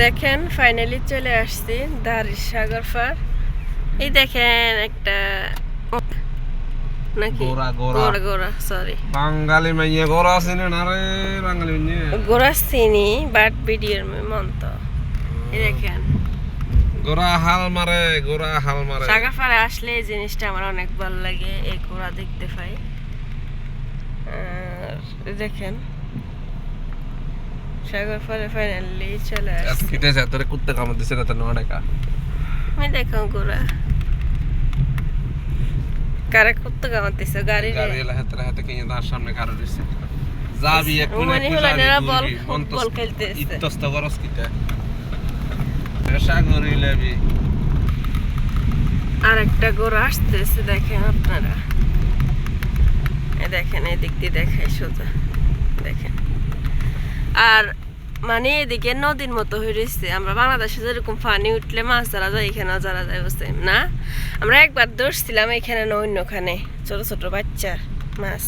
দেখেন ফাইনালি চলে আসছি দারির সাগর পার। এই দেখেন একটা নাকি গোরা গোরা গোরা সরি বাঙালি মাইয়া গোরা চিনে না রে বাঙালি মাইয়া গোরা চিনি বাট ভিডিওর মন তো। এই দেখেন গোরা হাল মারে সাগর পাড়ে আসলে এই জিনিসটা আমার অনেক ভালো লাগে, এই গোরা দেখতে পাই। আর দেখেন সাগর পাড়ে ফাইনালি চলে আসছি। কিতে যা তোরে কুত্তে কামড় দিছে না তো 9 টাকা। আমি দেখো গোরা কারে কুত্তে কামড়তেছে গাড়ি এলা হাতে কিনে তার সামনে কারো দিছে যাবি এক মানে হলো না বল খেলতেছে ইতস্ত করস কিতে সাগরি লেবি। আর একটা গোরা আসতেছে দেখেন আপনারা, এই দেখেন এদিক দিয়ে দেখাই সোজা দেখেন। আর মানে এদিকে নদীর মতো হয়ে রয়েছে। আমরা বাংলাদেশে যেরকম পানি উঠলে মাছ ধরা যায়, এখানেও ধরা যায় বুঝতে না। আমরা একবার ধরছিলাম এখানে না অন্যখানে ছোট ছোট বাচ্চার মাছ।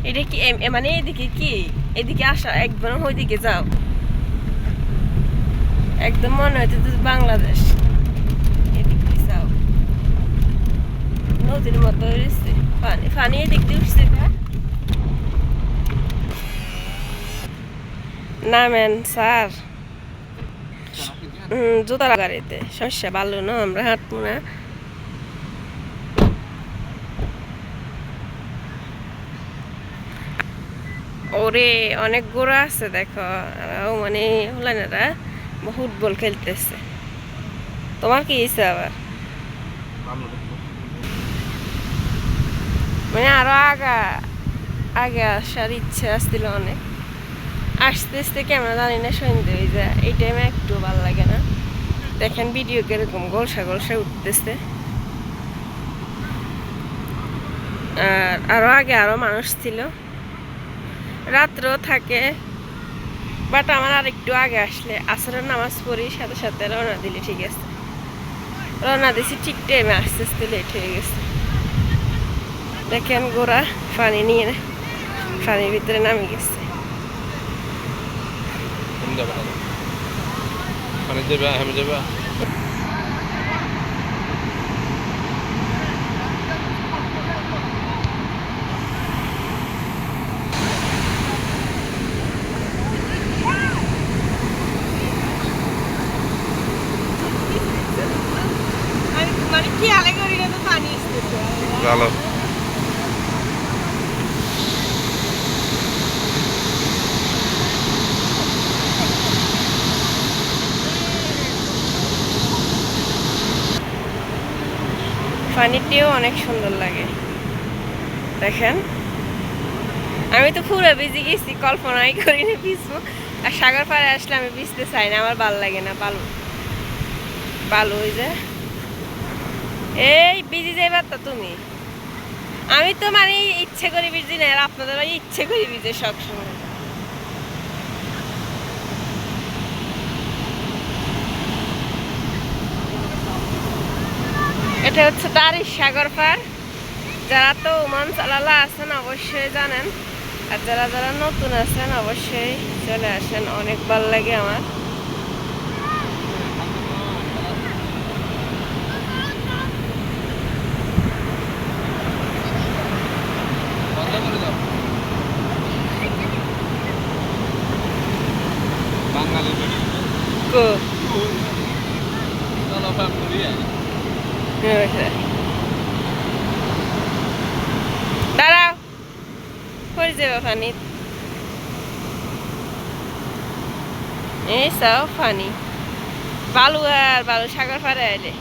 এটা কি মানে এদিকে কি এদিকে আসা একবার ওইদিকে যাও একদম মনে হইতে বাংলাদেশ। এদিকে যাও নদীর মতো হয়ে রয়েছে পানি পানি এদিক দিয়ে উঠছে। নামেন স্যার জুতা গাড়িতে শস্যা ভালো না, আমরা হাঁটবো না। ওরে অনেক গোড়া আছে দেখো, মানে হলানেরা ফুটবল খেলতেছে। তোমার কি ইচ্ছা আবার মানে আরো আগে আসার ইচ্ছা আসছিল অনেক। আসতে আসতে ক্যামেরা জানি না সন্ধ্যে হয়ে যায়, এই টাইমে একটু ভালো লাগে না। দেখেন ভিডিও কিরকম গোলসা গোলসা উঠতেছে। আর আরো আগে আরো মানুষ ছিল, রাত্রেও থাকে। বাট আমার আর একটু আগে আসলে আসরের নামাজ পড়ি সাথে সাথে রওনা দিলে ঠিক আছে। রওনা দিছি ঠিক টাইমে, আস্তে আস্তে লেট হয়ে গেছে। দেখেন গোরা পানি নিয়ে পানির ভিতরে নামে গেছে। পানি দেবে আমি দেবে মানে কি আলে করি না তো পানি আসতেছে ভালো। পানিটিও অনেক সুন্দর লাগে দেখেন। আমি তো পুরো ভিজে গেছি, কল্পনাই করি না ভিজবো। আর সাগর পাড়ে আসলে আমি ভিজতে চাই না, আমার ভালো লাগে না। বালু ওই যে এই ভিজে যাইবার তো তুমি। আমি তো মানে ইচ্ছে করে ভিজি না, আর আপনাদের ইচ্ছে করে ভিজে সবসময়। এটা হচ্ছে দারির সাগর পাড়। যারা তো ওমান চালালা আছেন অবশ্যই জানেন, আর যারা যারা নতুন আছেন অবশ্যই চলে আসেন, অনেক ভালো লাগে আমার। দাঁড়াও পড়ে যাবে পানি। এই সব পানি বালু আর বালু সাগর পাড়ে আইলে